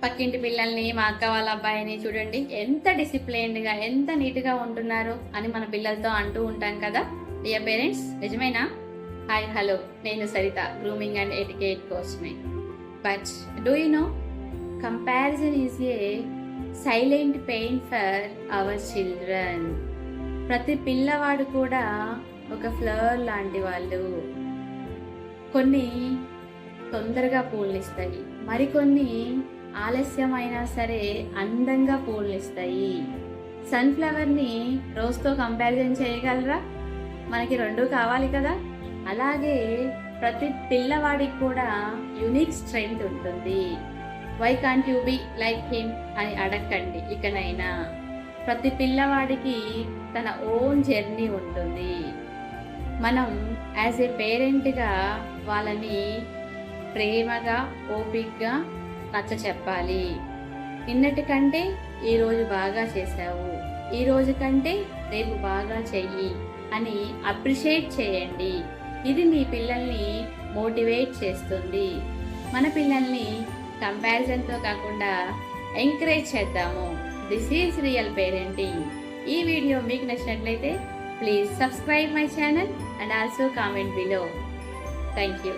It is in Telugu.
పక్కింటి పిల్లల్ని, మా అక్క వాళ్ళ అబ్బాయిని చూడండి ఎంత డిసిప్లైన్డ్గా, ఎంత నీట్గా ఉంటున్నారు అని మన పిల్లలతో అంటూ ఉంటాం కదా. డియర్ పేరెంట్స్, నిజమేనా? హాయ్, హలో, నేను సరిత, గ్రూమింగ్ అండ్ ఎటికేట్ కోచ్ని. But do you know, comparison is a silent pain for our children. ప్రతి పిల్లవాడు కూడా ఒక ఫ్లవర్ లాంటి వాళ్ళు. కొన్ని తొందరగా పూలనిస్తాయి, మరికొన్ని ఆలస్యమైనా సరే అందంగా పూలనిస్తాయి. సన్ఫ్లవర్ని రోజ్తో కంపారిజన్ చేయగలరా? మనకి రెండు కావాలి కదా. అలాగే ప్రతి పిల్లవాడికి కూడా యూనిక్ స్ట్రెంగ్త్ ఉంటుంది. Why can't you be like him అని అడగండి ఇకనైనా. ప్రతి పిల్లవాడికి తన ఓన్ జర్నీ ఉంటుంది. మనం యాజ్ ఏ పేరెంట్గా వాళ్ళని ప్రేమగా, ఓపికగా నచ్చ చెప్పాలి. నిన్నటి కంటే ఈరోజు బాగా చేశావు, ఈరోజు కంటే రేపు బాగా చెయ్యి అని అప్రిషియేట్ చేయండి. ఇది మీ పిల్లల్ని మోటివేట్ చేస్తుంది. మన పిల్లల్ని కంపారిజన్తో కాకుండా ఎంకరేజ్ చేద్దాము. This is real parenting. ఈ వీడియో మీకు నచ్చినట్లయితే please subscribe my channel and also comment below. Thank you.